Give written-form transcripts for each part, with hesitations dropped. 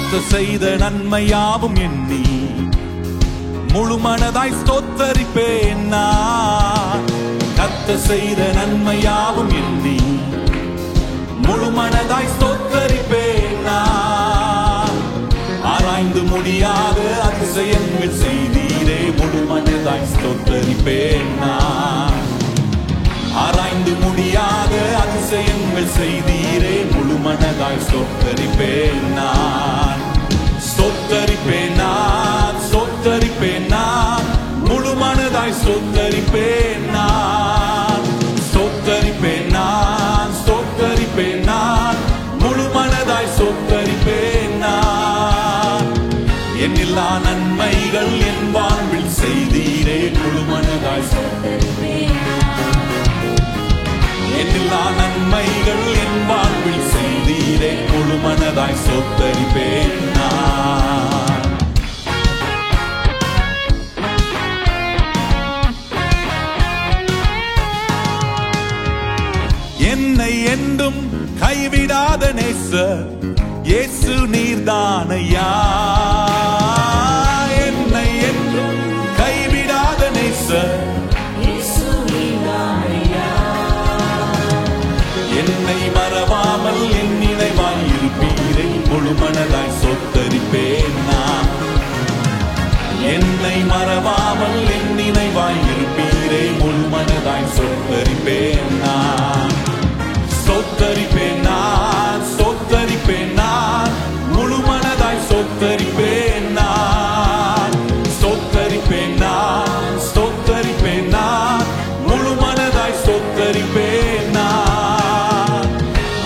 கர்த்தர் செய்த நன்மையாவும் எண்ணி முழு மனதாய் ஸ்தோத்தரிப்பேன் நான். கர்த்தர் செய்த நன்மையாவும் எண்ணி முழு மனதாய் ஸ்தோத்தரிப்பேன் நான். ஆராய்ந்து முடியாத அதிசயங்கள் செய்தீரே, முழு மனதாய் ஸ்தோத்தரிப்பேன் நான். ஆராய்ந்து முடியாத அதிசயங்கள் செய்தீரே, முழு மனதாய் ஸ்தோத்தரிப்பேன் நான். ஸ்தோத்தரிப்பேன் நான், ஸ்தோத்தரிப்பேன் நான், முழு மனதாய் ஸ்தோத்தரிப்பேன் நான். ஸ்தோத்தரிப்பேன் நான், ஸ்தோத்தரிப்பேன் நான், முழு மனதாய் ஸ்தோத்தரிப்பேன் நான். என்னில்லா நன்மைகள் என் வாழ்வில் செய்தீரே, முழு மனதாய் ஸ்தோத்தரிப்பேன். என்னில்லா நன்மைகள் என் வாழ்வில் செய்தீரே, முழு மனதாய் ஸ்தோத்தரிப்பேன் நான். என்னை என்றும் கைவிடாத நேசர் இயேசு நீர்தானையா. என்னை என்றும் கைவிடாத நேசர் என்னை மறவாமல் என் நினைவாய் இருப்பீரே, முழு மனதாய் ஸ்தோத்தரிப்பேன் நான். என்னை மறவாமல் என் நினைவாய் இருப்பீரே, முழு மனதாய் ஸ்தோத்தரிப்பேன் நான். ஸ்தோத்தரிப்பேன் நான், ஸ்தோத்தரிப்பேன் நான், முழு மனதாய் ஸ்தோத்தரிப்பேன் நான். ஸ்தோத்தரிப்பேன் நான், ஸ்தோத்தரிப்பேன் நான், முழு மனதாய் ஸ்தோத்தரிப்பேன் நான்.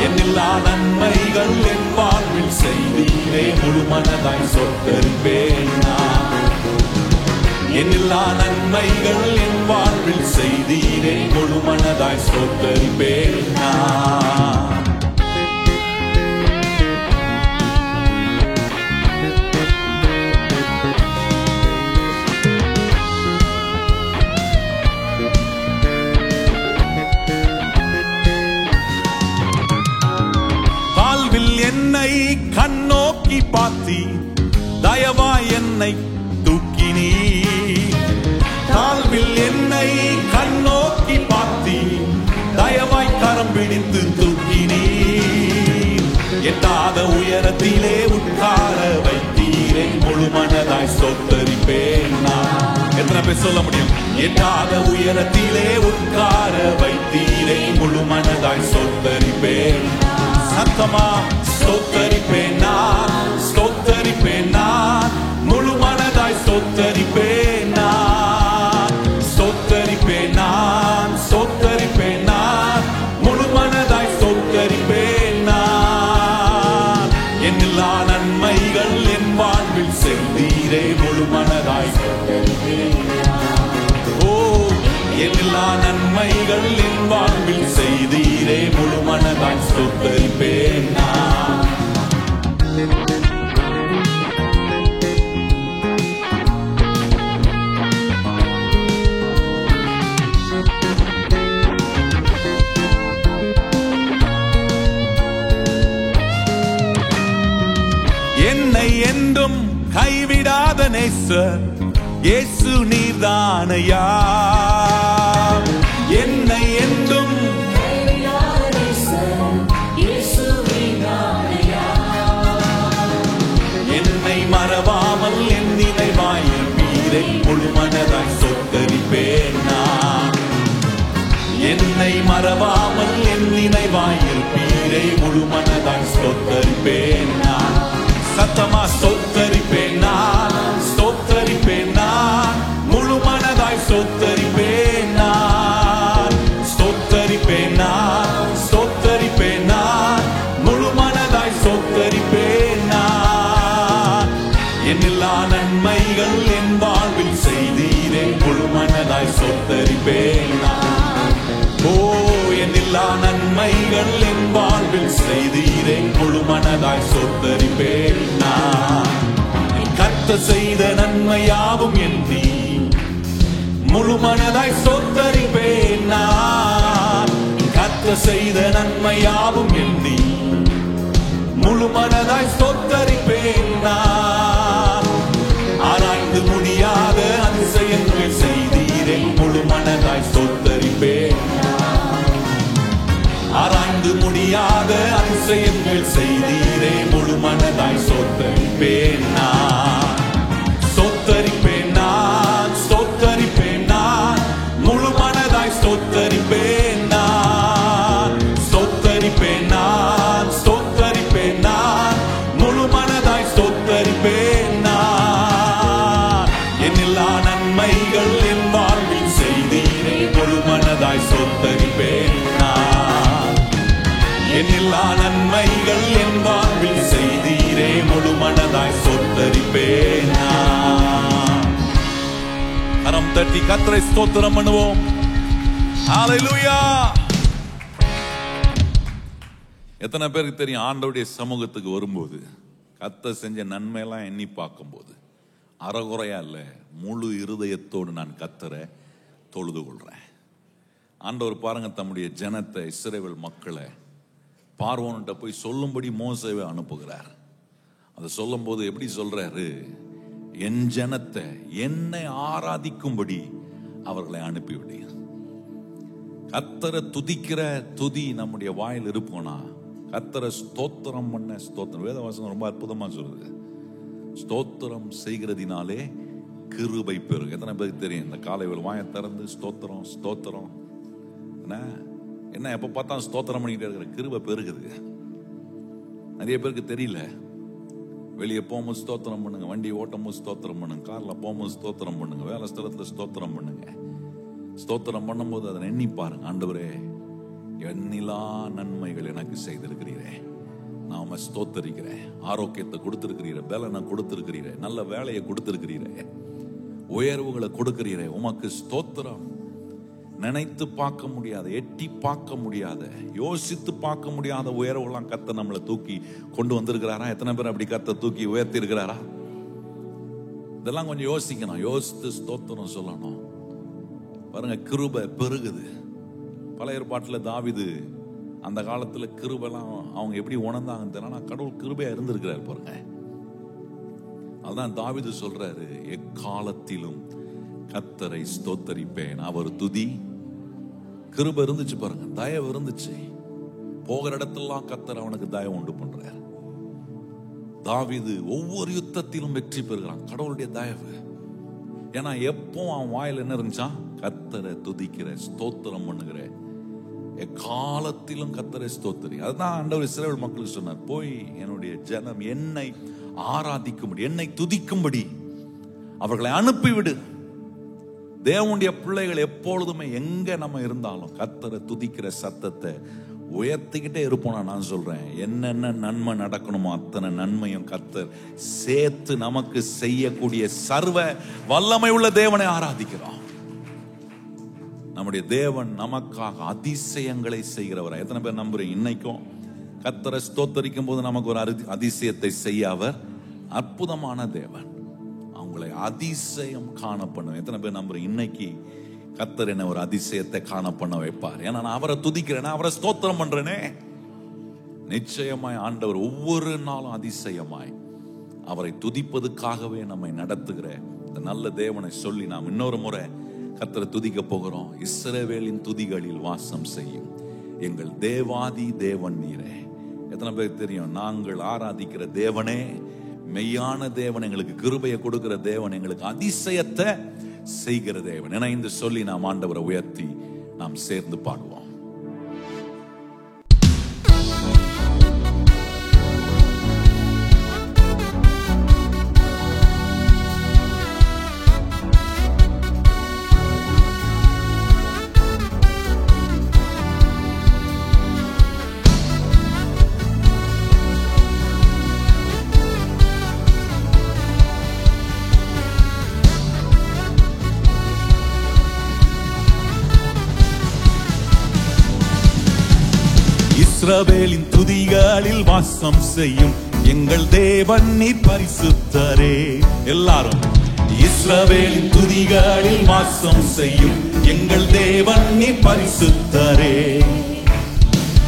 என்னில்லா நன்மைகள் என் வாழ்வில் செய்தீரே, முழு மனதாய் ஸ்தோத்தரிப்பேன் நான். என்னில்லா நன்மைகள் என் வாழ்வில் செய்தீரே, முழு மனதாய் ஸ்தோத்தரிப்பேன் நான். வாழ்வில் என்னை கண்ணோக்கி பார்த்தி தயவாய் என்னை தூக்கினீ. தாழ்வில் என்னை கண்ணோக்கி பார்த்தி தயவாய் கரம் பிடித்து தூக்கினீ. எட்டாத உயரத்திலே உட்கார வைத்தீரே, முழு மனதாய் ஸ்தோத்தரிப்பேன் நான். எத்தனை பேர் சொல்ல முடியும்? எட்டாத உயரத்திலே உட்கார வைத்தீரே, முழு மனதாய் ஸ்தோத்தரிப்பேன். சத்தமா ஸ்தோத்தரிப்பேன் நான், ஸ்தோத்தரிப்பேன் நான், முழு மனதாய் ஸ்தோத்தரிப்பேன் நான். ஸ்தோத்தரிப்பேன் நான், ஸ்தோத்தரிப்பேன் நான், முழு மனதாய் ஸ்தோத்தரிப்பேன் நான். என்னில்லா நன்மைகள் என் வாழ்வில் செய்தீரே, முழு மனதாய் ஓ என்னில்லா நன்மைகள் என் வாழ்வில் செய்தீரே, முழு மனதாய் ஸ்தோத்தரிப்பேன் நான். என்னை என்றும் கைவிடாத நேசர் இயேசு நீர்தானையா. என்னை என்றும் கைவிடாத நேசர் இயேசு நீர்தானையா. என்னை மறவாமல் என் நினைவாய் இருப்பீரே, முழு மனதாய் ஸ்தோத்தரிப்பேன் நான். என்னை மறவாமல் என் நினைவாய் இருப்பீரே, முழு மனதாய் ஸ்தோத்தரிப்பேன் நான். சத்தமா ஸ்தோத்தரிப்பேன் நான், ஸ்தோத்தரிப்பேன் நான், முழு மனதாய் ஸ்தோத்தரிப்பேன் நான். ஸ்தோத்தரிப்பேன் நான், ஸ்தோத்தரிப்பேன் நான், முழு மனதாய் ஸ்தோத்தரிப்பேன் நான். என்னில்லா நன்மைகள் என் வாழ்வில் செய்தீரே, முழு மனதாய் ஸ்தோத்தரிப்பேன் நான். ஓ என்னில்லா நன்மைகள் என் வாழ்வில் செய்தீரே, முழு மனதாய் ஸ்தோத்தரிப்பேன் நான். கர்த்தர் செய்த நன்மையாவும் எண்ணி முழு மனதாய் ஸ்தோத்தரிப்பேன் நான். கர்த்தர் செய்த நன்மையாவும் எண்ணி முழு முழு மனதாய் ஸ்தோத்தரிப்பேன் நான். ஆராய்ந்து முடியாத அதிசயங்கள் செய்தீரே, முழு மனதாய் ஸ்தோத்தரிப்பேன். ஆராய்ந்து முடியாத அதிசயங்கள் செய்தீரே, முழு மனதாய் ஸ்தோத்தரிப்பேன் நான். ஸ்தோத்தரிப்பேன் நான், ஸ்தோத்தரிப்பேன் நான், முழு மனதாய் ஸ்தோத்தரிப்பேன் நான். ஸ்தோத்தரிப்பேன் நான், ஸ்தோத்தரிப்பேன் நான், முழு மனதாய் ஸ்தோத்தரிப்பேன் நான். என்னில்லா நன்மைகள் என் வாழ்வில் செய்தீரே, முழு மனதாய் ஸ்தோத்தரிப்பேன் நான். என்னில்லா நன்மைகள் என் வாழ்வில் செய்தீரே, முழு மனதாய் ஸ்தோத்தரிப்பேன் நான். கரம் தட்டி கர்த்தரை ஸ்தோத்திரம் பண்ணுவோம். ஹல்லேலூயா. எத்தனை பேருக்கு தெரியும், ஆண்டவருடைய சமூகத்துக்கு வரும்போது கர்த்தர் செஞ்ச நன்மையெல்லாம் எண்ணி பார்க்கும்போது அறகுறையா இல்ல, முழு இருதயத்தோடு நான் கர்த்தரை தொழுது கொள்றேன். ஆண்டவர் பாருங்க, தம்முடைய ஜனத்தை, இஸ்ரவேல் மக்களை பார்வோன்கிட்ட போய் சொல்லும்படி மோசேவை அனுப்புகிறார். அதை சொல்லும் போது எப்படி சொல்றாரு? என் ஜனத்தை என்னை ஆராதிக்கும்படி அவர்களை அனுப்பிவிடு. கர்த்தரை துதிக்கிற துதி நம்முடைய வாயில் இருப்போனா, கர்த்தரை ஸ்தோத்திரம் பண்ண ஸ்தோத்திரம். வேதவசனம் ரொம்ப அற்புதமா சொல்லுது, ஸ்தோத்திரம் செய்கிறதினாலே கிருபை பெருகும். எத்தனை பேருக்கு தெரியும்? இந்த காலை வாயை திறந்து ஸ்தோத்திரம் ஸ்தோத்திரம் என்ன எப்ப பார்த்தா ஸ்தோத்திரம் பண்ணிக்கிட்டே இருக்கிற கிருபை பெருகுது. நிறைய பேருக்கு தெரியல. வெளியே போகும்போது ஸ்தோத்திரம் பண்ணுங்க, வண்டி ஓட்டும் போது ஸ்தோத்திரம் பண்ணுங்க, கார்ல போகும்போது ஸ்தோத்திரம் பண்ணுங்க, வேலை ஸ்தலத்துல ஸ்தோத்திரம் பண்ணுங்க. ஸ்தோத்திரம் பண்ணும்போது அதை எண்ணி பாருங்க, ஆண்டவரே எண்ணிலா நன்மைகள் எனக்கு செய்திருக்கிறீரே, நாம ஸ்தோத்தரிக்கிறேன். ஆரோக்கியத்தை கொடுத்திருக்கிறீரே, பலனை கொடுத்திருக்கிறீரே, நல்ல வேலையை கொடுத்திருக்கிறீரே, உயர்வுகளை கொடுக்கிறீரே, உமக்கு ஸ்தோத்திரம். நினைத்து பார்க்க முடியாத, எட்டி பார்க்க முடியாத, யோசித்து பார்க்க முடியாத உயர்வுலாம் கர்த்தர் நம்மளை தூக்கி கொண்டு வந்திருக்கிறாரா? எத்தனை பேர் அப்படி கர்த்தர் தூக்கி உயர்த்தி இருக்கிறாரா? இதெல்லாம் கொஞ்சம் யோசிக்கணும், யோசித்து ஸ்தோத்திரம் சொல்லணும். பாருங்க, கிருபை பெருகுது. பழைய ஏற்பாட்டில் தாவீது அந்த காலத்துல கிருபைலாம் அவங்க எப்படி உணர்ந்தாங்கன்னு தெரியல, கடவுள் கிருபையா இருந்திருக்கிறார் பாருங்க. அதான் தாவீது சொல்றாரு, எக்காலத்திலும் கர்த்தரை ஸ்தோத்தரிப்பேன். அவர் துதி கிருபை இருந்துச்சு பாருங்க, தயவு இருந்துச்சு. போகிற இடத்தெல்லாம் கர்த்தர் அவனுக்கு தயவு உண்டு பண்றார். தாவீது ஒவ்வொரு யுத்தத்திலும் வெற்றி பெறுகிறான், கடவுளுடைய தயவு. ஏன்னா எப்போ அவன் வாயில் என்ன இருந்துச்சா? கர்த்தரை துதிக்கிற, ஸ்தோத்திரம் பண்ணுகிற, எக்காலத்திலும் கர்த்தரை ஸ்தோத்திரி. அதுதான் ஆண்டவர் இஸ்ரவேல் மக்களுக்கு சொன்னார், போய் என்னுடைய ஜனம் என்னை ஆராதிக்கும்படி, என்னை துதிக்கும்படி அவர்களை அனுப்பிவிடு. தேவனுடைய பிள்ளைகள் எப்பொழுதுமே எங்க நம்ம இருந்தாலும் கர்த்தரை துதிக்கிற சத்தத்தை உயர்த்திக்கிட்டே இருப்போம். நான் சொல்றேன், என்னென்ன நன்மை நடக்கணுமோ அத்தனை நன்மையும் கர்த்தர் சேர்த்து நமக்கு செய்யக்கூடிய சர்வ வல்லமை உள்ள தேவனை ஆராதிக்கிறோம். நம்முடைய தேவன் நமக்காக அதிசயங்களை செய்கிறவர். எத்தனை பேர் நம்புறீங்க? இன்னைக்கும் கர்த்தரை ஸ்தோத்தரிக்கும் போது நமக்கு ஒரு அதிசயத்தை செய்ய அவர் அற்புதமான தேவன். அவங்களை அதிசயம் காண பண்ணும். எத்தனை பேர் நம்புறீங்க? இன்னைக்கு கர்த்தர் என்ன ஒரு அதிசயத்தை காண பண்ண வைப்பார். ஏன்னா நான் அவரை துதிக்கிறேன், அவரை ஸ்தோத்திரம் பண்றேனே. நிச்சயமாய் ஆண்டவர் ஒவ்வொரு நாளும் அதிசயமாய் அவரை துதிப்பதுக்காகவே நம்மை நடத்துகிற இந்த நல்ல தேவனை சொல்லி நாம் இன்னொரு முறை கர்த்தரை துதிக்க போகிறோம். இஸ்ரவேலின் துதிகளில் வாசம் செய்யும் எங்கள் தேவாதி தேவன் நீரே. எத்தனை பேருக்கு தெரியும்? நாங்கள் ஆராதிக்கிற தேவனே மெய்யான தேவன், எங்களுக்கு கிருபையை கொடுக்கிற தேவன், எங்களுக்கு அதிசயத்தை செய்கிற தேவன் என இந்த சொல்லி நாம் ஆண்டவரை உயர்த்தி நாம் சேர்ந்து பாடுவோம். இஸ்ரவேலின் துதிகளில் வாசம் செய்யும் எங்கள் தேவன் நீர் பரிசுத்தரே. எல்லாரும் இஸ்ரவேலின் துதிகளில் வாசம் செய்யும் எங்கள் தேவன் நீர் பரிசுத்தரே.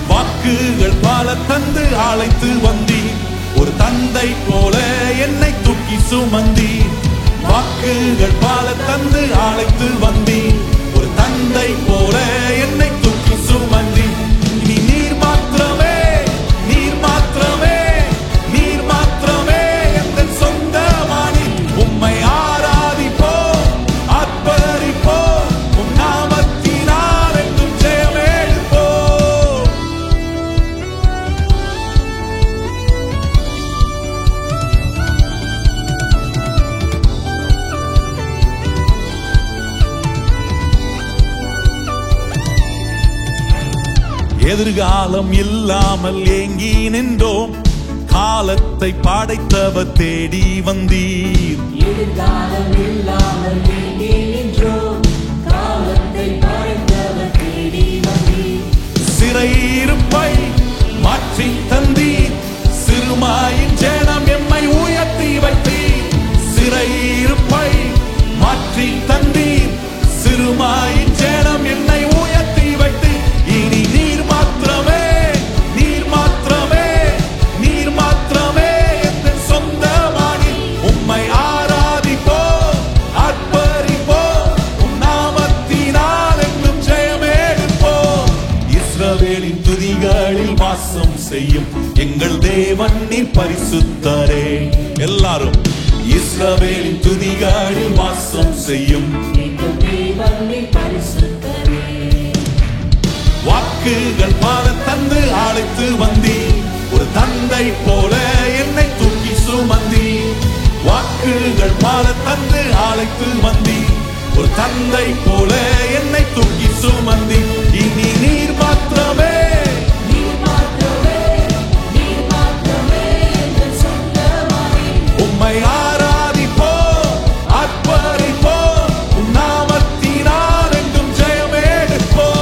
வாக்குகள் பல தந்து அழைத்து வந்தீர், ஒரு தந்தை போல என்னை தூக்கி சுமந்தீர். வாக்குகள் பல தந்து அழைத்து வந்தீர். ஒரு தந்தை போல என்னை தூக்கி சுமந்தீர். இனி நீர் மாத்திரமே, நீர் மாத்திரமே, நீர் மாத்திரமே எங்கள் சொந்தமானி. உம்மை ஆராதிப்போம், ஆர்ப்பரிப்போம், உம் நாமத்தினால் என்றும் ஜெயமெடுப்போம். எதிர்காலம் இல்லாமல் ஏங்கி நின்றோம். காலத்தை படைத்தவர் தேடி வந்தீர். எதிர்காலம் இல்லாமல் ஏங்கி நின்றோம். காலத்தை படைத்தவர் தேடி வந்தீர். சிறையிருப்பை மாற்றி தந்தீர். சிறுமாயின் ஜனம் எம்மை உயர்த்தி வைத்தீர். சிறையிருப்பை மாற்றி தந்தீர். சிறுமாயின் ஜனம் என்னை உயர்த்தி வைத்தீர். இனி நீர் மாத்திரமே, நீர் மாத்திரமே, நீர் மாத்திரமே எங்கள் சொந்தமானி. உம்மை ஆராதிப்போம், ஆர்ப்பரிப்போம், உம் நாமத்தினால் என்றும் ஜெயமெடுப்போம். இஸ்ரவேலின் துதிகளில் வாசம் செய்யும் எங்கள் தேவன் நீர் பரிசுத்தரே. எல்லாரும் இஸ்ரவேலின் துதிகளில் வாசம் செய்யும் எங்கள் தேவன் நீர் பரிசுத்தரே. வாக்குகள் பல தந்து அழைத்து வந்தீர். ஒரு தந்தை போல என்னை தூக்கி சுமந்தீர். வாக்குகள் பல தந்து அழைத்து வந்தீர். ஒரு தந்தை போல என்னை தூக்கி சுமந்தீர். இனி நீர் மாத்திரமே, நீர் மாத்திரமே, நீர் மாத்திரமே எங்கள் சொந்தமானி. உம்மை ஆராதிப்போம், ஆர்ப்பரிப்போம், உம் நாமத்தினால் என்றும் ஜெயமெடுப்போம்.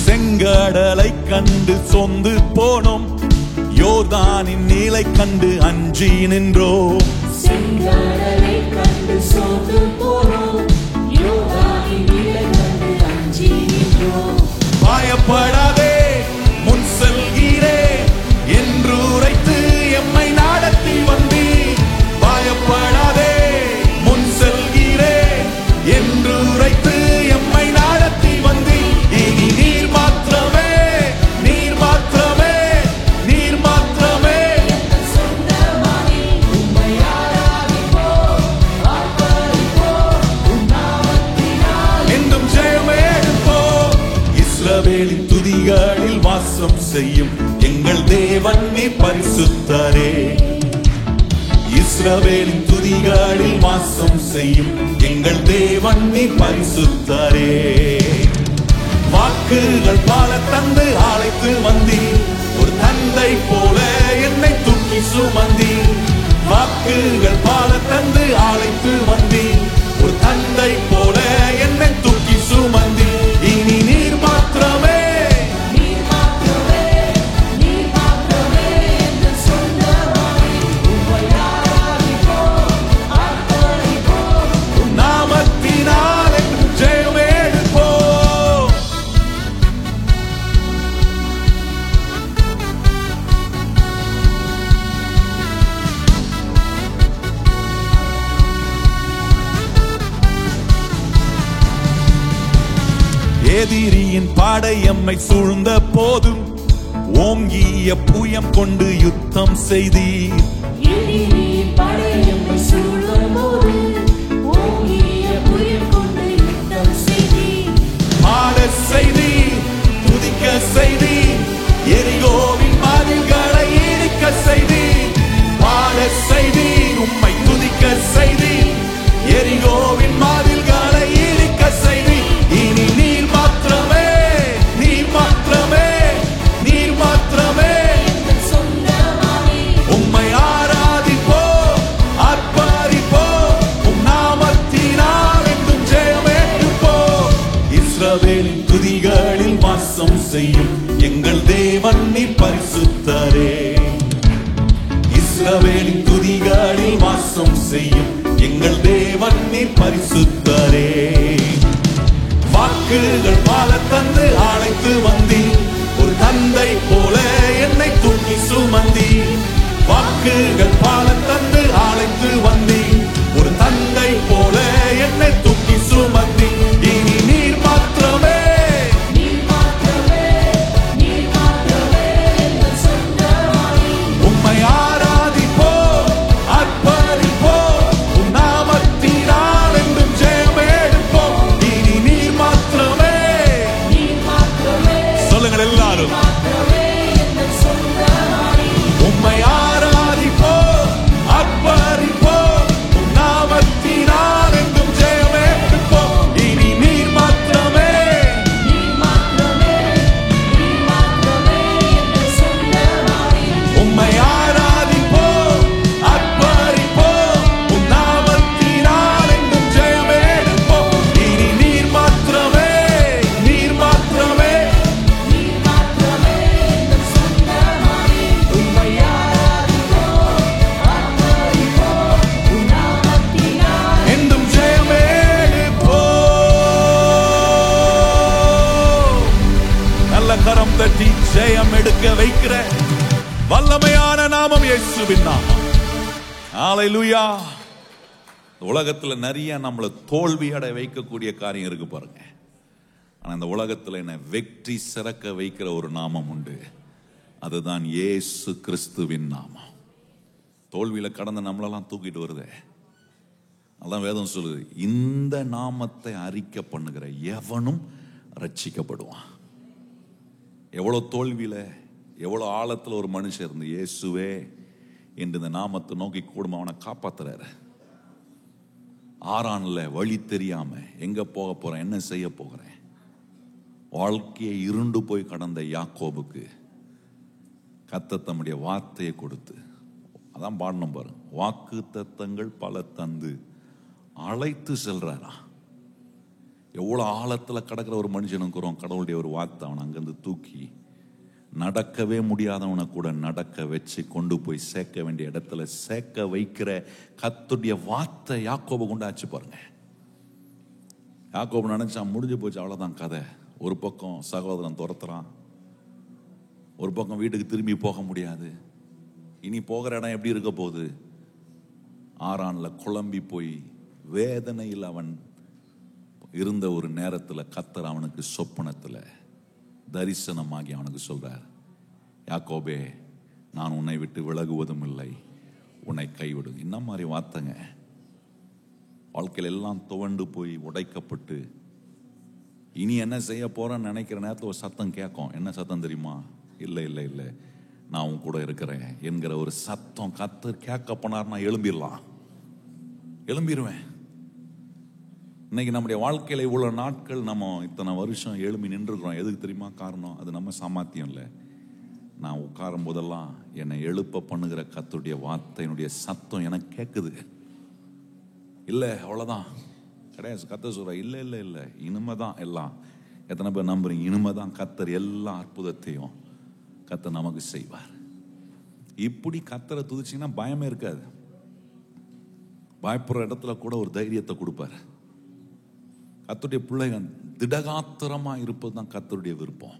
செங்கடலை கண்டு சொந்து போனோம். யோர்தானின் நீலை கண்டு அஞ்சி நின்றோம். செங்கடலை கண்டு சோர்ந்து போனோம். யோர்தானின் நீலை கண்டு அஞ்சி நின்றோம். பயப்படாதே, முன் செல்கிறேன் என்று உரைத்து எம்மை நடத்தி வந்தீர். பயப்படாதே, முன் செல்கிறேன் என்று உரைத்து எம்மை நடத்தி வந்தீர். இனி நீர் மாத்திரமே, நீர் மாத்திரமே, நீர் மாத்திரமே எங்கள் சொந்தமானி. உம்மை ஆராதிப்போம், ஆர்ப்பரிப்போம், உம் நாமத்தினால் என்றும் ஜெயமெடுப்போம். இஸ்ரவேலின் துதிகளில் வாசம் செய்யும் எங்கள் தேவன் நீர் பரிசுத்தரே. இஸ்ரவேலின் துதிகளில் வாசம் செய்யும் எங்கள் தேவன் நீர் பரிசுத்தரே. வாக்குகள் பல தந்து அழைத்து வந்தீர். ஒரு தந்தை போல என்னை தூக்கி சுமந்தீர். வாக்குகள் பல தந்து அழைத்து வந்தீர். ஒரு தந்தை போல என்னை தூக்கி சுமந்தீர். இனி நீர் மாத்திரமே, நீர் மாத்திரமே, நீர் மாத்திரமே எங்கள் சொந்தமானி. உம்மை ஆராதிப்போம், ஆர்ப்பரிப்போம், உம் நாமத்தினால் என்றும் ஜெயமெடுப்போம். எதிரியின் படை எம்மை சூழ்ந்த போதும் ஓங்கிய புயம் கொண்டு யுத்தம் செய்தீர். எதிரியின் படை எம்மை சூழ்ந்தபோது ஓங்கிய புயம் கொண்டு யுத்தம் செய்தீர். பாட செய்தீர், துதிக்க செய்தீர், எரிகோவின் மதில்களை இடிக்க செய்தீர். பாட செய்தீர், உம்மை துதிக்க செய்தீர், எரிகோவின் மதில்களை இடிக்க செய்தீர். இனி நீர் மாத்திரமே, நீர் மாத்திரமே, நீர் மாத்திரமே எங்கள் சொந்தமானி. உம்மை ஆராதிப்போம், ஆர்ப்பரிப்போம், உம் நாமத்தினால் என்றும் ஜெயமெடுப்போம். இஸ்ரவேலின் துதிகளில் வாசம் செய்யும் எங்கள் தேவன் நீர் பரிசுத்தரே. இஸ்ரவேலின் துதிகளில் வாசம் செய்யும் எங்கள் தேவன் நீர் பரிசுத்தரே. வாக்குகள் பல தந்து அழைத்து வந்தீர், ஒரு தந்தை போல என்னை தூக்கி சுமந்தி. வாக்குகள் பல தந்து அழைத்து வந்தீர், ஒரு தந்தை போல என்னை தூக்கி சுமந்தி. இனி நீர் மாத்திரமே, நீர் மாத்திரமே, நீர் மாத்திரமே எங்கள் சொந்தமானி. உம்மை ஆராதிப்போம், அர்ப்பணிப்போம், உம் நாமத்தினால் என்றும் ஜெயம் எடுப்போம். இனி நீர் மாத்திரமே, நீர் மாத்திரமே, சொல்லுங்கள் எல்லாரும், மாத்திரமே எங்கள் சொந்தமானி. உம்மை ஆராதிப்போம், அர்ப்பணிப்போம், உம் நாமத்தினால் என்றும் ஜெயம் எடுப்போம். இனி நீர் மாத்திரமே, நீர் மாத்திரமே, நீர் மாத்திரமே எங்கள் சொந்தமானி. உம்மை ஆராதிப்போம், அர்ப்பணிப்போம், உம் நாமத்தினால் என்றும் ஜெயம் எடுப்போம். இனி நீர் மாத்திரமே, நீர் மாத்திரமே, நீர் மாத்திரமே எங்கள் சொந்தமானி. உம்மை ஆராதிப்போம், அர்ப்பணிப்போம், உம் நாமத்தினால் என்றும் ஜெயம் எடுப்போம். நல்ல கரம் தட்டி ஜெயம் எடுக்க வைக்கிற வல்லமையான நாமம் இயேசுவின் நாமம். ஹalleluya. உலகத்துல நிறைய நம்மளை தோல்வி அடைய வைக்கக்கூடிய காரியம் இருக்கு பாருங்க. ஆனா இந்த உலகத்துல என்ன வெற்றி சிறக்க வைக்கிற ஒரு நாமம் உண்டு, அதுதான் இயேசு கிறிஸ்துவின் நாமம். தோல்வியில கடந்த நம்மளெல்லாம் தூக்கிட்டு வருதே, அதான் வேதம் சொல்லுது, இந்த நாமத்தை அறிக்கை பண்ணுகிற எவனும் ரட்சிக்கப்படுவான். எவ்வளவு தோல்வியில எவ்வளவு ஆழத்துல ஒரு மனுஷன் இருந்து இயேசுவே என்று இந்த நாமத்தை நோக்கி கூடும் அவனை காப்பாத்துறாரு. ஆறான்ல வழி தெரியாம எங்க போக போறேன், என்ன செய்ய போகிறேன், வாழ்க்கையை இருண்டு போய் கடந்த யாக்கோபுக்கு கர்த்தர் தம்முடைய வார்த்தையை கொடுத்து, அதான் பாடணும் பாரு, வாக்கு தத்தங்கள் பல தந்து அழைத்து செல்றாரா. எவ்வளவு ஆழத்துல கடக்கிற ஒரு மனுஷனுக்குறோம், கடவுளுடைய ஒரு வார்த்தை அவன் அங்கிருந்து தூக்கி நடக்கவே முடியாதவனை கூட நடக்க வச்சு கொண்டு போய் சேர்க்க வேண்டிய இடத்துல சேர்க்க வைக்கிற கர்த்தருடைய வார்த்தை யாக்கோபை கொண்டு ஆச்சு பாருங்க. யாக்கோபு நினைச்சா முடிஞ்சு போச்சு, அவ்வளவுதான் கதை. ஒரு பக்கம் சகோதரன் துரத்துறான், ஒரு பக்கம் வீட்டுக்கு திரும்பி போக முடியாது. இனி போகிற இடம் எப்படி இருக்க போகுது? ஆறான்ல குழம்பி போய் வேதனையில் அவன் இருந்த ஒரு நேரத்தில் கர்த்தர் அவனுக்கு சொப்பனத்தில் தரிசனமாகி அவனுக்கு சொல்றார், யாக்கோபே, நான் உன்னை விட்டு விலகுவதும் இல்லை, உன்னை கைவிடும். இன்ன மாதிரி வார்த்தைங்க. வாழ்க்கையில் எல்லாம் துவண்டு போய் உடைக்கப்பட்டு இனி என்ன செய்ய போறேன்னு நினைக்கிற நேரத்தில் ஒரு சத்தம் கேட்கும். என்ன சத்தம் தெரியுமா? இல்லை இல்லை இல்லை, நான் உன் கூட இருக்கிறேன் என்கிற ஒரு சத்தம் கர்த்தர் கேட்க போனார்னா எழும்பிடலாம், எழும்பிடுவேன். இன்னைக்கு நம்முடைய வாழ்க்கையில இவ்வளவு நாட்கள் நம்ம இத்தனை வருஷம் எழும்பி நின்றுக்கிறோம். எதுக்கு தெரியுமா காரணம்? அது நம்ம சாமர்த்தியம் இல்லை. நான் உட்காரும் போதெல்லாம் என்னை எழுப்ப பண்ணுகிற கர்த்தருடைய வார்த்தையினுடைய சத்தம் எனக்கு கேட்குது. இல்லை அவ்வளோதான் கிடையாது. கர்த்தர் சொல்ற இல்லை இல்லை இல்லை, இனிமைதான் எல்லாம். எத்தனை பேர் நம்புறீங்க? இனிமைதான் கர்த்தர் எல்லா அற்புதத்தையும் கர்த்தர் நமக்கு செய்வார். இப்படி கர்த்தரை துதிச்சிங்கன்னா பயமே இருக்காது. பயப்படுற இடத்துல கூட ஒரு தைரியத்தை கொடுப்பாரு. கர்த்தருடைய பிள்ளைங்க திடகாத்திரமா இருப்பது தான் கர்த்தருடைய விருப்பம்.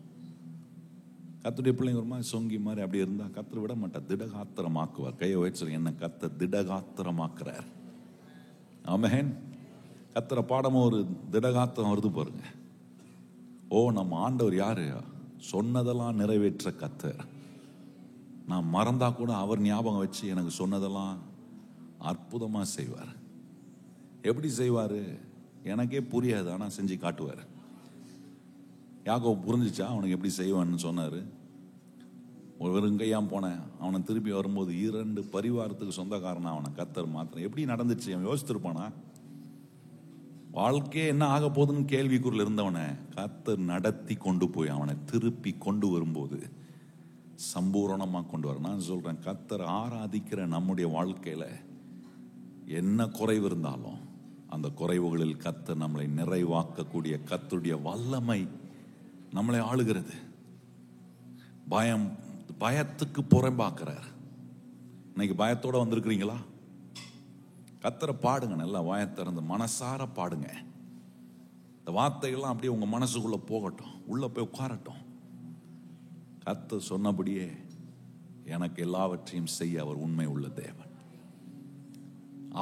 கர்த்தருடைய பிள்ளைங்க ஒரு மாதிரி சொங்கி மாதிரி அப்படி இருந்தா கர்த்தர் விட மாட்டார், திடகாத்திரமாக்குவார். கையை வச்சு என்ன கர்த்தர் திடகாத்திரமாக்குறார். ஆமென். கர்த்தரை பாடமும் ஒரு திடகாத்திரம் வருது பாருங்க. ஓ, நம்ம ஆண்டவர் யாரு? சொன்னதெல்லாம் நிறைவேற்ற கர்த்தர். நான் மறந்தா கூட அவர் ஞாபகம் வச்சு எனக்கு சொன்னதெல்லாம் அற்புதமா செய்வார். எப்படி செய்வாரு எனக்கே புரியாது, ஆனா செஞ்சு காட்டுவார். யாக்கோபு புரிஞ்சிச்சா அவனுக்கு எப்படி செய்வான்னு சொன்னாரு. ஒரு வெறுங்கையாம் போனேன், அவனை திருப்பி வரும்போது 2 பரிவாரத்துக்கு சொந்தக்காரனா அவனை கர்த்தர் மாத்திரம். எப்படி நடந்துச்சு? அவன் யோசித்திருப்பானா? வாழ்க்கையே என்ன ஆக போகுதுன்னு கேள்விக்குறில் இருந்தவனை கர்த்தர் நடத்தி கொண்டு போய் அவனை திருப்பி கொண்டு வரும்போது சம்பூரணமா கொண்டு வர. நான் சொல்றேன், கர்த்தர் ஆராதிக்கிற நம்முடைய வாழ்க்கையில என்ன குறைவு இருந்தாலும் அந்த குறைவுகளில் கர்த்தர் நம்மளை நிறைவாக்கக்கூடிய கர்த்தருடைய வல்லமை நம்மளை ஆளுகிறது. பயத்துக்கு புறம்பாக்குறார். இன்னைக்கு பயத்தோட வந்திருக்கிறீங்களா? கர்த்தரை பாடுங்க, நல்லா வாயை திறந்து மனசார பாடுங்க. இந்த வார்த்தைகள்லாம் அப்படியே உங்க மனசுக்குள்ள போகட்டும், உள்ள போய் உட்காரட்டும். கர்த்தர் சொன்னபடியே எனக்கு எல்லாவற்றையும் செய்ய அவர் உண்மை உள்ள தேவன்.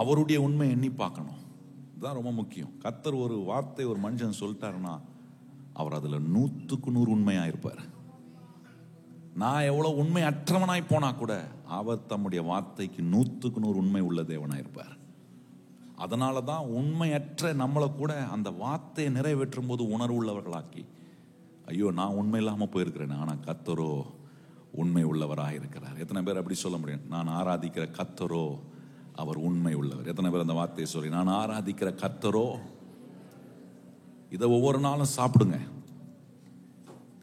அவருடைய உண்மை எண்ணி பார்க்கணும், இதுதான் ரொம்ப முக்கியம். கர்த்தர் ஒரு வார்த்தை ஒரு மனுஷன் சொல்லிட்டாருன்னா அவர் அதுல 100க்கு 100 உண்மையா இருப்பார். நான் எவ்வளவு உண்மை அற்றவனாய் போனா கூட அவர் தம்முடைய வார்த்தைக்கு 100க்கு 100 உண்மை உள்ள தேவனாய் இருப்பார். அதனாலதான் உண்மையற்ற நம்மளை கூட அந்த வார்த்தையை நிறைவேற்றும் போது உணர்வு உள்ளவர்களாக்கி, ஐயோ நான் உண்மை இல்லாம போயிருக்கிறேன், ஆனா கர்த்தரோ உண்மை உள்ளவராக இருக்கிறார். எத்தனை பேர் அப்படி சொல்ல முடியும்? நான் ஆராதிக்கிற கர்த்தரோ அவர் உண்மை உள்ளவர். எத்தனை பேர் அந்த வார்த்தையை சொல்லி, நான் ஆராதிக்கிற கர்த்தரோ? இதை ஒவ்வொரு நாளும் சாப்பிடுங்க.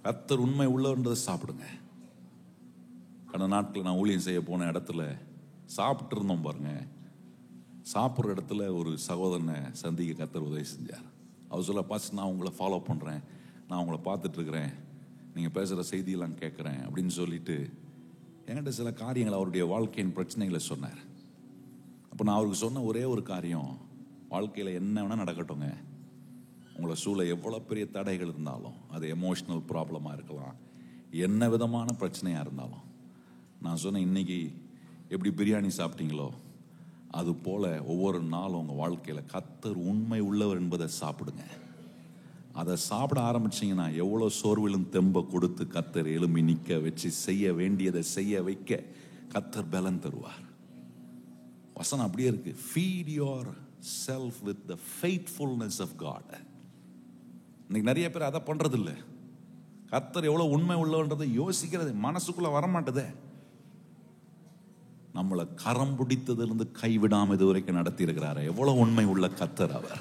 கர்த்தர் உண்மை உள்ளவன்றதை சாப்பிடுங்க. கடந்த நாட்கள் நான் ஊழியம் செய்ய போன இடத்துல சாப்பிட்டு இருந்தோம் பாருங்க. சாப்பிட்ற இடத்துல ஒரு சகோதரனை சந்திக்க கர்த்தர் உதவி செஞ்சார். அவர் சொல்ல, பாஸ் நான் உங்களை ஃபாலோ பண்ணுறேன், நான் உங்களை பார்த்துட்டு இருக்கிறேன், நீங்கள் பேசுகிற செய்தியெல்லாம் கேட்குறேன் அப்படின்னு சொல்லிட்டு என்கிட்ட சில காரியங்கள் அவருடைய வாழ்க்கையின் பிரச்சனைகளை சொன்னார். அப்போ நான் அவருக்கு சொன்ன ஒரே ஒரு காரியம், வாழ்க்கையில் என்ன வேணால் நடக்கட்டுங்க, உங்களை சூழ எவ்வளோ பெரிய தடைகள் இருந்தாலும், அது எமோஷ்னல் ப்ராப்ளமாக இருக்கலாம், என்ன விதமான பிரச்சனையாக இருந்தாலும், நான் சொன்னேன் இன்னைக்கு எப்படி பிரியாணி சாப்பிட்டீங்களோ அது போல ஒவ்வொரு நாளும் உங்கள் வாழ்க்கையில் கர்த்தர் உண்மை உள்ளவர் என்பதை சாப்பிடுங்க. அதை சாப்பிட ஆரம்பிச்சிங்கன்னா எவ்வளோ சோர்விலும் தெம்ப கொடுத்து கர்த்தர் எழும்பி நிற்க வச்சு செய்ய வேண்டியதை செய்ய வைக்க கர்த்தர் பலன் தருவார். வசனம் அப்படியே இருக்கு, feed yourself with the faithfulness of God. இன்னைக்கு நிறைய பேர் அதை பண்றது இல்லை. கர்த்தர் எவ்வளவு உண்மை உள்ளவன்றதை யோசிக்கிறது மனசுக்குள்ள வரமாட்டதே. நம்மளை கரம் பிடித்ததிலிருந்து கைவிடாம இது வரைக்கும் நடத்தி இருக்கிறாரு. எவ்வளவு உண்மை உள்ள கர்த்தர் அவர்.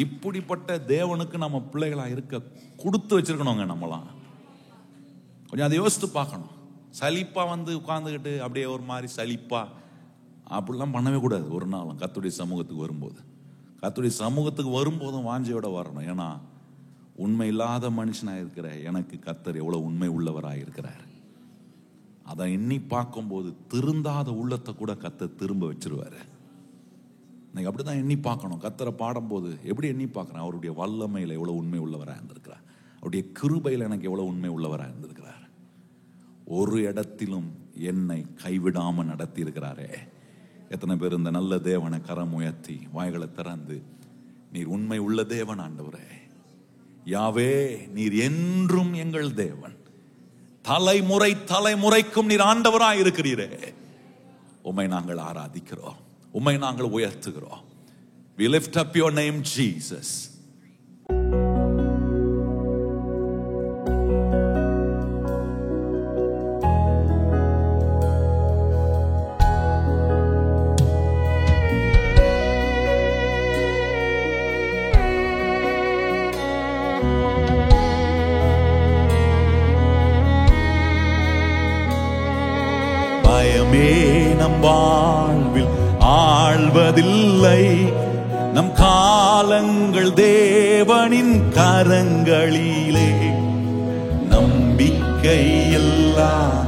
இப்படிப்பட்ட தேவனுக்கு நம்ம பிள்ளைகளா இருக்க கொடுத்து வச்சிருக்கணுங்க. நம்மளாம் கொஞ்சம் அதை யோசித்து பார்க்கணும். சலிப்பா வந்து உட்கார்ந்துக்கிட்டு அப்படியே ஒரு மாதிரி சலிப்பா அப்படிலாம் பண்ணவே கூடாது. ஒரு நாளும் கர்த்தருடைய சமூகத்துக்கு வரும்போது, கர்த்தருடைய சமூகத்துக்கு வரும்போதும் வாஞ்சையோட வரணும். ஏன்னா உண்மை இல்லாத மனுஷனாக இருக்கிற எனக்கு கர்த்தர் எவ்வளவு உண்மை உள்ளவராக இருக்கிறார். அதை எண்ணி பார்க்கும்போது திருந்தாத உள்ளத்தை கூட கர்த்தர் திரும்ப வச்சிருவாரு. இன்னைக்கு அப்படிதான் எண்ணி பார்க்கணும். கர்த்தரை பாடும்போது எப்படி எண்ணி பார்க்கிறேன், அவருடைய வல்லமையில எவ்வளவு உண்மை உள்ளவராக இருந்திருக்கிறார், அவருடைய கிருபையில் எனக்கு எவ்வளவு உண்மை உள்ளவராக இருந்திருக்கிறார், ஒரு இடத்திலும் என்னை கைவிடாம நடத்தி இருக்கிறாரே. எத்தனை பேர் இந்த நல்ல தேவனை கரம் உயர்த்தி வாய்களை திறந்து, நீர் உண்மை உள்ள தேவன் ஆண்டவரே, யாவே நீர் என்றும் எங்கள் தேவன், தலைமுறை தலைமுறைக்கும் நீர் ஆண்டவராய் இருக்கிறீரே, உம்மை நாங்கள் ஆராதிக்கிறோம், உம்மை நாங்கள் உயர்த்துகிறோம். We lift up your name, Jesus. பயமே நம் வாழ்வில் ஆழ்வதில்லை, நம் காலங்கள் தேவனின் கரங்களிலே. நம்பிக்கை எல்லாம்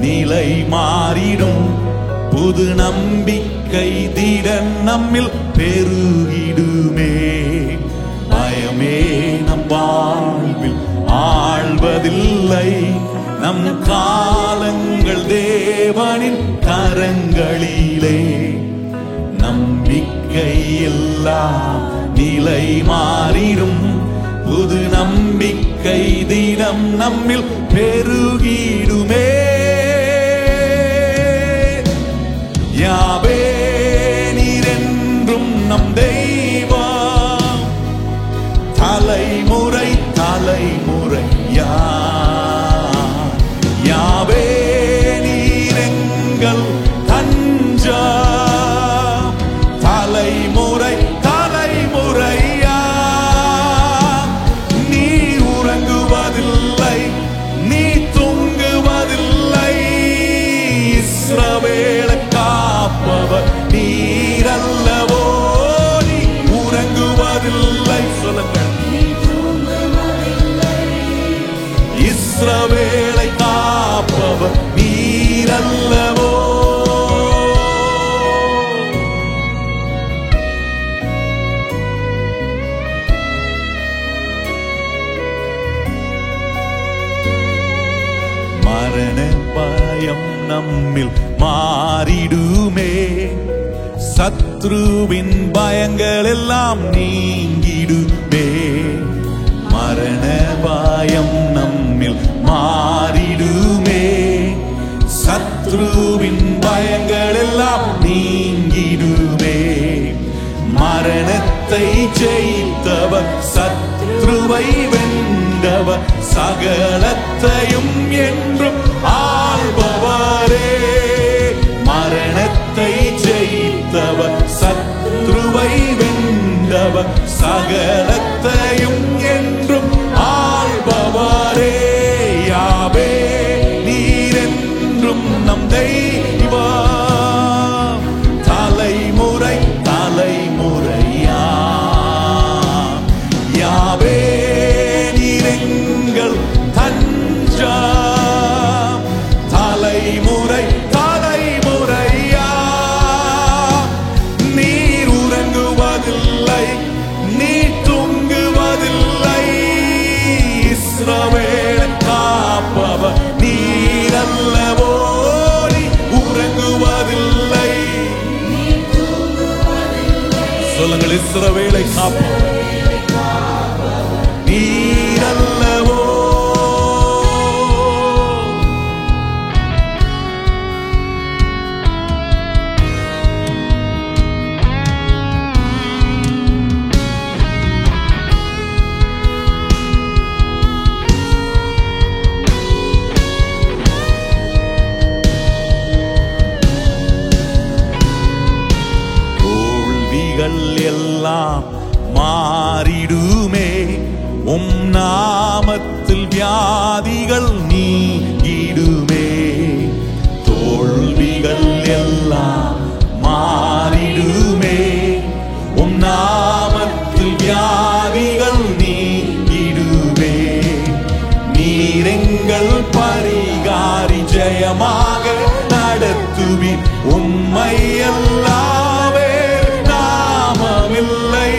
நிலை மாறிடும், புது நம்பிக்கை திடன் நம்மில் பெருகிடுமே. பயமே நம் வாழ்வில் ஆழ்வதில்லை, நம் காலங்கள் தேவனின் கரங்களிலே. நம்பிக்கை எல்லாம் நிலை மாறிடும், புது நம்பிக்கை தினம் நம்மில் பெருகிடுமே. யாவே நீர் என்றும் நம் தெய்வம், தலைமுறை தலைமுறையா. யாவே நீர் எங்கள் தஞ்சம், தலைமுறை தலைமுறையா. நீ உறங்குவதில்லை, நீ தூங்குவதில்லை, இஸ்ரவேலை காப்பவர் நீரல்லவோ. நீ உறங்குவதில்லை, சொல்லுங்கள், இஸ்ரவேலை காப்பவர் நீரல்லவோ. மரண பயம் நம்மில் மாறிடுமே, சத்ருவின் பயங்கள் எல்லாம் நீங்கிடுமே. மரண பயம் நம்மில் மாறிடுமே, சத்ருவின் பயங்கள் எல்லாம் நீங்கிடுமே. மரணத்தை ஜெயித்தவர், சத்ருவை வென்றவர், சகலத்தையும் என்றும் ஆள்பவரே. மரணத்தை ஜெயித்தவர், சத்ருவை வென்றவர், சகலத்தையும் என்றும் ஆள்பவரே. யாவே நீரென்றும் நம் தெய்வம், தலைமுறை தலைமுறையா. யாவே நீரெங்கள் தஞ்சம், தலைமுறை தலைமுறையா. நீர் உறங்குவதில்லை, நீ தூங்குவதில்லை, இஸ்ரவேலை காப்பவர் நீரல்லவோ. நீ உறங்குவதில்லை, சொல்லுங்கள், இஸ்ரவேலை காப்பவர் நீரல்லவோ. தோல்விகள் எல்லாம் மாறிடுமே, உம் நாமத்தில் வியாதிகள் நீங்கிடுமே. தோல்விகள் எல்லாம் மாறிடுமே, உம் நாமத்தில் வியாதிகள் நீங்கிடுமே. நீரெங்கள் பரிகாரி, ஜெயமாக நடத்துவீர், உம்மை அல்லாவே நாமமில்லை.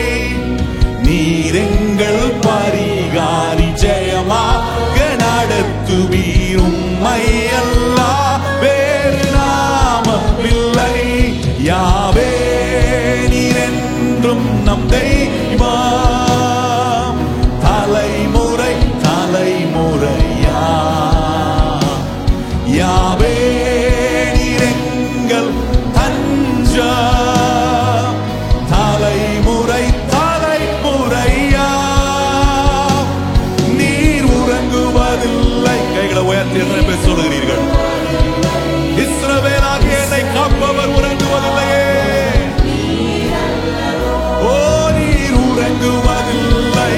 நீரெங்கள் பரிகாரி, ஜெயமாக நடத்துவீர், உம்மை அல்லா வேறு நாமமில்லை. யாவே நீரென்றும் நம் தெய்வம், தலைமுறை தலைமுறையா. யாவே நீரெங்கள் தஞ்சம், தலைமுறை தலைமுறையா. நீர் உறங்குவதில்லை. கைகளை உயர்த்தி எத்தனை பேர் சொல்லுகிறீர்கள்? இஸ்ரவேலாகிய என்னை காப்பவர் உறங்குவதில்லையே. ஓ, நீர் உறங்குவதில்லை,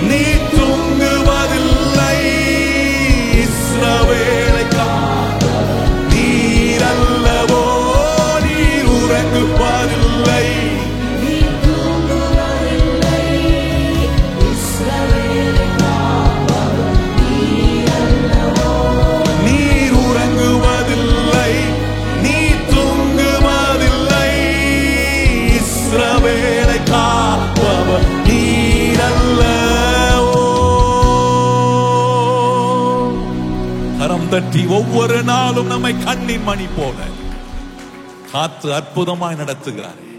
நீ தூங்குவதில்லை, இஸ்ரவேலை காப்பவர் நீரல்லவோ. நீர் உறங்குவதில்லை, நீர் உறங்குவதில்லை, நீ தூங்குவதில்லை, இஸ்ரவேலை காப்பவர் நீரல்லவோ. கரம் தட்டி ஒவ்வொரு நாளும் நம்மை கண்ணின் மணி போல காத்து அற்புதமாய் நடத்துகிறாரே.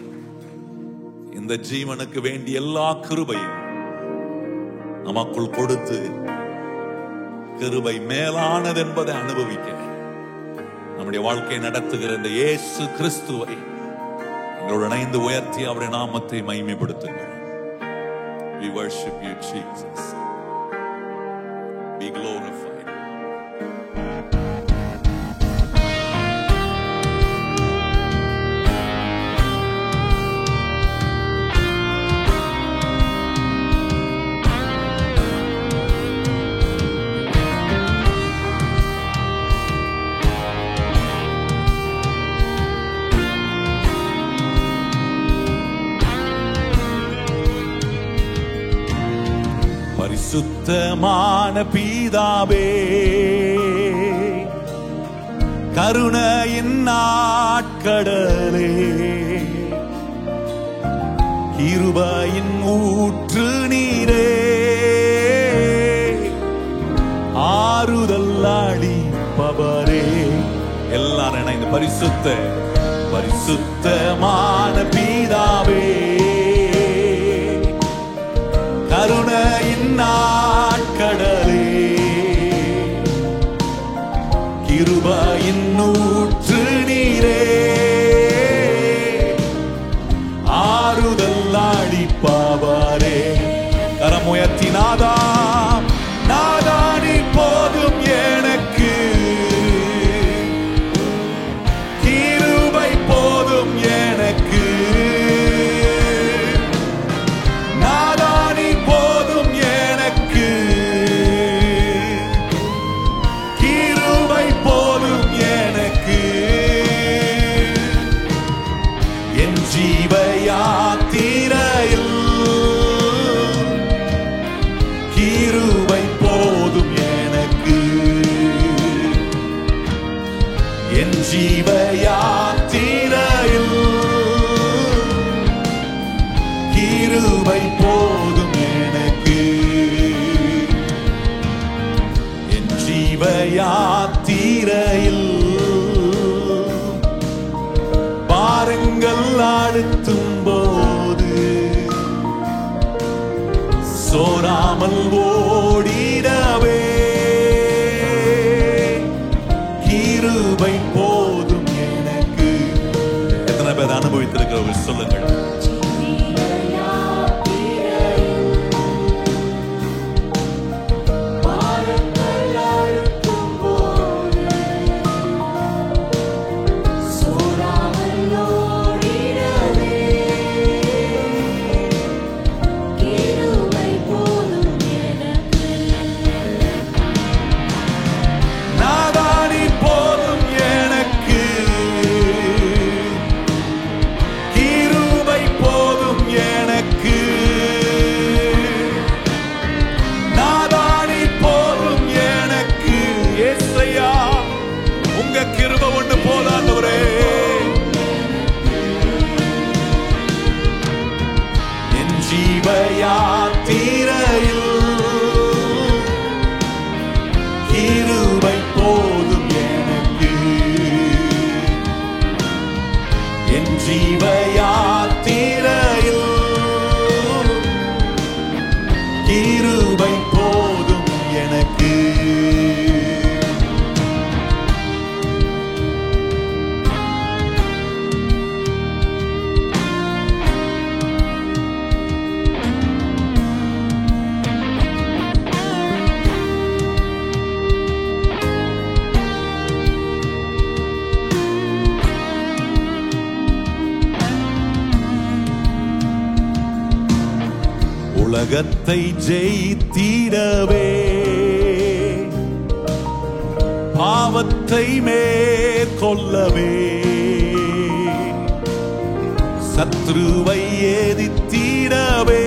இந்த ஜீவனுக்கு வேண்டிய எல்லா கிருபையும் நமக்குள் கொடுத்து, கிருபை மேலானது என்பதை அனுபவிக்க நம்முடைய வாழ்க்கையை நடத்துகிற இந்த இயேசு கிறிஸ்துவை எங்களோடு இணைந்து உயர்த்தி அவருடைய நாமத்தை மகிமைப்படுத்துங்கள். We worship you, Jesus. Be glorified. பரிசுத்தமான பிதாவே, கருணையின் நாட்கடலே, கிருபையின் ஊற்று நீரே, ஆறுதல் அளிப்பவர் இந்த பரிசுத்தமான பிதாவே, கருணையின் நாட்கடலே, கிருபையின் ஊற்று நீரே, ஆறுதல் அளிப்பவரே. கரமுயர்த்தி நாதா நாதா நீ போதும் எனக்கு, கிருபை போதும் எனக்கு, நாதா நீ போதும் எனக்கு, கிருபை போதும் எனக்கு. என் ஜீவ யாத்திரையில் கிருபை போதும் எனக்கு, என் ஜீவ யாத்திரையில் கிருபை போதும் எனக்கு, என் ஜீவ யாத்திரையில் பாருங்கள் அழுத்தும் போது சோராமல் ஓடிடவே, கிருபை போதும் எனக்கு. எத்தனை பேர் அனுபவித்திருக்கிறவர்கள் சொல்லுங்கள். உலகத்தை ஜெயித்திடவே, பாவத்தை மேற்கொள்ளவே, சத்ருவை எதிர்த்திடவே,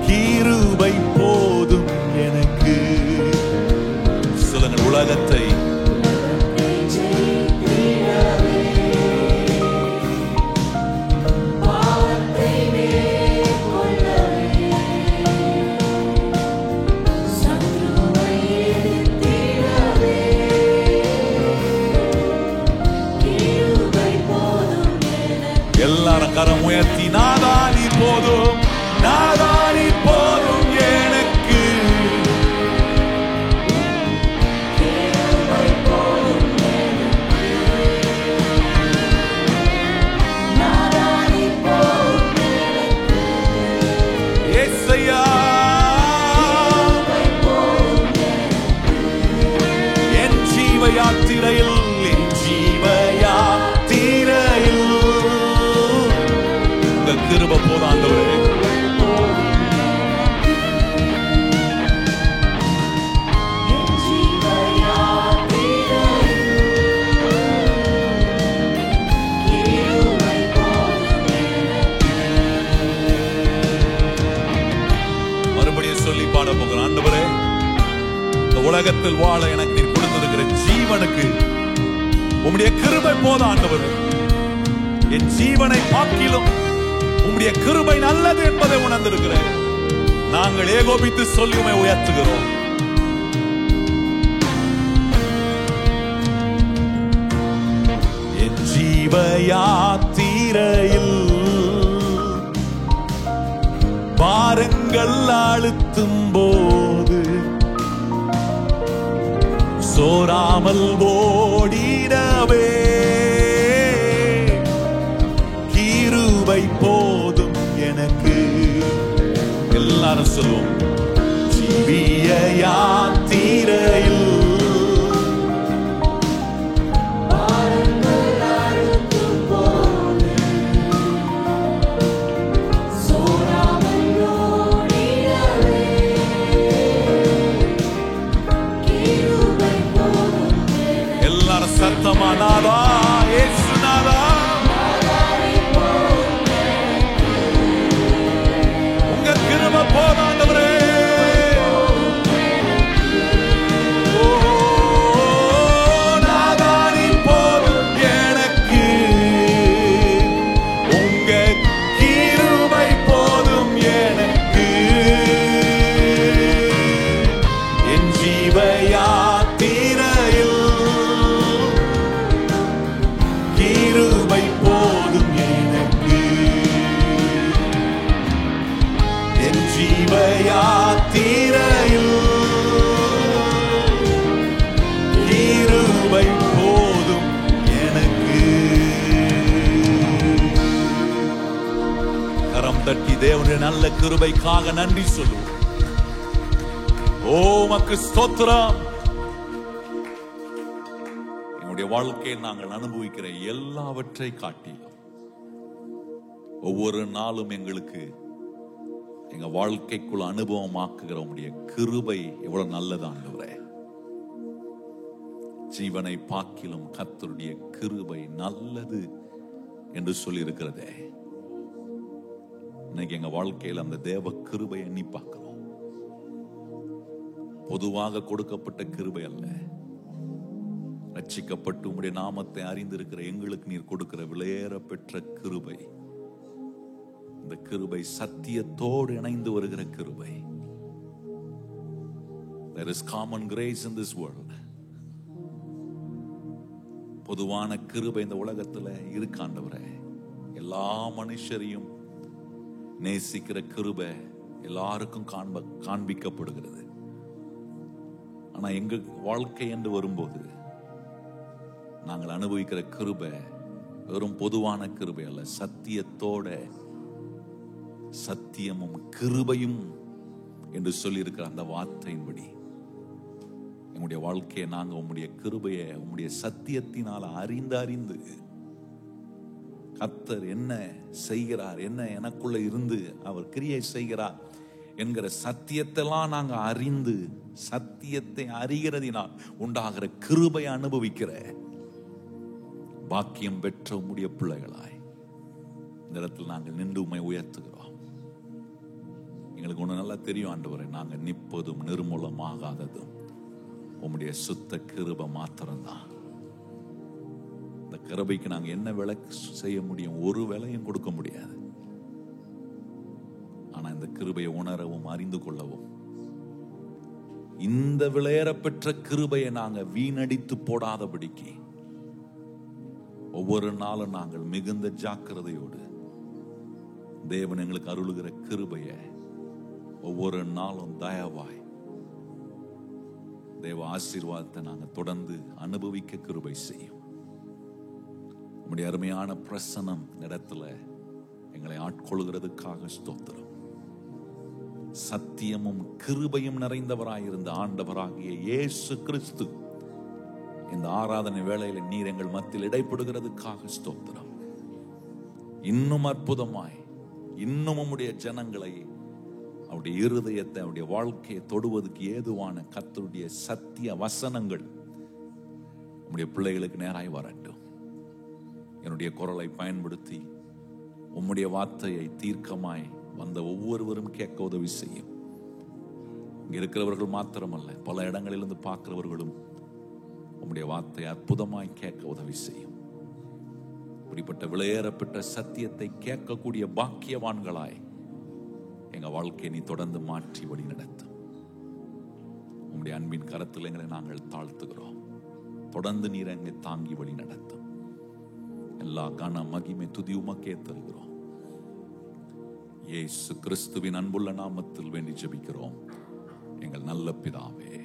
கிருபை போதும் எனக்கு. சொல்லுங்கள். உலகத்தை எல்லாரும் கரம் உயர்த்தி நாதா நீ போதும், நாதா நீ போதும் எனக்கு, ஏசையா என் ஜீவ யாத்திரையில், என் ஜீவ யாத்திரையில் கிருபை போதும் ஆண்டவரே. மறுபடியும் சொல்லி பாட போகிறேன். ஆண்டவரே, இந்த உலகத்தில் வாழ எனக்கு நீர் கொடுத்திருக்கிற ஜீவனுக்கு உம்முடைய கிருபை போதும் ஆண்டவரே. என் ஜீவனை பார்க்கிலும் உம்முடைய கிருபை நல்லது என்பதை உணர்ந்திருக்கிறேன். நாங்கள் ஏகோபித்து சொல்லி உம்மை உயர்த்துகிறோம். ஜீவ யாத்திரையில் பாருங்கள் அழுத்தும் போது சோராமல் ஓடிடவே கிருபை போதும் எனக்கு. எல்லாரும் சொல்லுவோம். ஜீவிய யாத்திரையில் சத்தமா நாதா இயேசு நாதா உங்க கிருபை போதும் ஆண்டவரே. ஓ நாதா நீ போதும் எனக்கு. உங்க கிருபை போதும் எனக்கு. என் ஜீவ யாத்திரையில் கிருபை போதும் எனக்கு. என் ஜீவ யாத்திரையில் கிருபை போதும் எனக்கு. கரம் தட்டி தேவனுடைய நல்ல கிருபைக்காக நன்றி சொல்லுவோம். ஓ உமக்கு ஸ்தோத்திரம். வாழ்க்கையில் நாங்கள் அனுபவிக்கிற எல்லாவற்றை காட்டிலும் ஒவ்வொரு நாளும் எங்களுக்கு எங்க வாழ்க்கைக்குள்ள அனுபவமாக்குகிற உடைய கிருபை எவ்வளவு நல்லது ஆண்டவரே. ஜீவனை பாக்கிலும் கர்த்தருடைய கிருபை நல்லது என்று சொல்லி இருக்கிறதே. இன்னைக்கு எங்க வாழ்க்கையில் அந்த தேவ கிருபை எண்ணி பார்க்கிறோம். பொதுவாக கொடுக்கப்பட்ட கிருபை அல்ல, ரட்சிக்கப்பட்டு உம்முடைய நாமத்தை அறிந்திருக்கிற எங்களுக்கு நீர் கொடுக்கிற விலையேற பெற்ற கிருபை. இந்த கிருபை சத்தியத்தோடு இணைந்து வருகிற கிருபை. There is common grace in this world. பொதுவான கிருபை இந்த உலகத்துல இருக்காண்டவரே. எல்லா மனுஷரையும் நேசிக்கிற கிருபை எல்லாருக்கும் காண்பிக்கப்படுகிறது. ஆனா எங்க வாழ்க்கை என்று வரும்போது நாங்கள் அனுபவிக்கிற கிருபை வெறும் பொதுவான கிருபை அல்ல, சத்தியத்தோட சத்தியமும் கிருபையும் என்று சொல்லி இருக்கிற அந்த வார்த்தையின்படி எங்களுடைய வாழ்க்கையை நாங்கள் உம்முடைய கிருபையை உம்முடைய சத்தியத்தினால் அறிந்து அறிந்து கர்த்தர் என்ன செய்கிறார், என்ன எனக்குள்ள இருந்து அவர் கிரியை செய்கிறார் என்கிற சத்தியத்தெல்லாம் நாங்க அறிந்து சத்தியத்தை அறிகிறதினால் உண்டாகிற கிருபை அனுபவிக்கிற பாக்கியம் பெற்ற உம்முடைய பிள்ளைகளாய் இந்த இடத்தில் நாங்கள் நின்று உம்மை உயர்த்துகிறோம். எங்களுக்கு ஒண்ணு நல்லா தெரியும் ஆண்டவரே, நாங்க நிற்பதும் நிர்மூலமாகாததும் உம்முடைய சுத்த கிருபை மாத்திரம்தான். இந்த கிருபைக்கு நாங்க என்ன விலை செய்ய முடியும்? ஒரு விலையும் கொடுக்க முடியாது. ஆனா இந்த கிருபையை உணரவும் அறிந்து கொள்ளவும் இந்த விலையேற பெற்ற கிருபையை நாங்க வீணடித்து போடாதபடிக்கு ஒவ்வொரு நாளும் நாங்கள் மிகுந்த ஜாக்கிரதையோடு தேவன் எங்களுக்கு அருளுகிற கிருபையை ஒவ்வொரு நாளும் தயவாய் தேவ ஆசீர்வாதத்தை நாங்கள் தொடர்ந்து அனுபவிக்க கிருபை செய்யும். உம்முடைய அருமையான பிரசன்னம் இடத்துல எங்களை ஆட்கொள்கிறதுக்காக ஸ்தோத்திரம். சத்தியமும் கிருபையும் நிறைந்தவராயிருந்த ஆண்டவராகிய இயேசு கிறிஸ்து இந்த ஆராதனை வேளையில நீர் எங்கள் மத்தியில் இடைப்படுகிறதுக்காக ஸ்தோத்திரம். இன்னும் அற்புதமாய் இன்னும் உம்முடைய ஜனங்களை அவருடைய இருதயத்தை அவருடைய வாழ்க்கையை தொடுவதற்கு ஏதுவான கர்த்தருடைய சத்திய வசனங்கள் உம்முடைய பிள்ளைகளுக்கு நேராய் வரட்டும். என்னுடைய குரலை பயன்படுத்தி உம்முடைய வார்த்தையை தீர்க்கமாய் வந்த ஒவ்வொருவரும் கேட்க உதவி செய்யும். இங்க இருக்கிறவர்கள் மாத்திரமல்ல, பல இடங்களிலிருந்து பார்க்கிறவர்களும் உம்முடைய வார்த்தை அற்புதமாய் கேட்க உதவி செய்யும். இப்படிப்பட்ட விலையேறப்பட்ட சத்தியத்தை கேட்கக்கூடிய பாக்கியவான்களாய் எங்க வாழ்க்கையை நீ தொடர்ந்து மாற்றி வழி நடத்தும். உம்முடைய அன்பின் கரத்தில் எங்களை நாங்கள் தாழ்த்துகிறோம். தொடர்ந்து நீர் எங்களை தாங்கி வழி நடத்தும். எல்லா கன மகிமை துதி உமக்கே தருகிறோம். இயேசு கிறிஸ்துவின் அன்புள்ள நாமத்தில் வேண்டி ஜெபிக்கிறோம் எங்கள் நல்ல பிதாவே.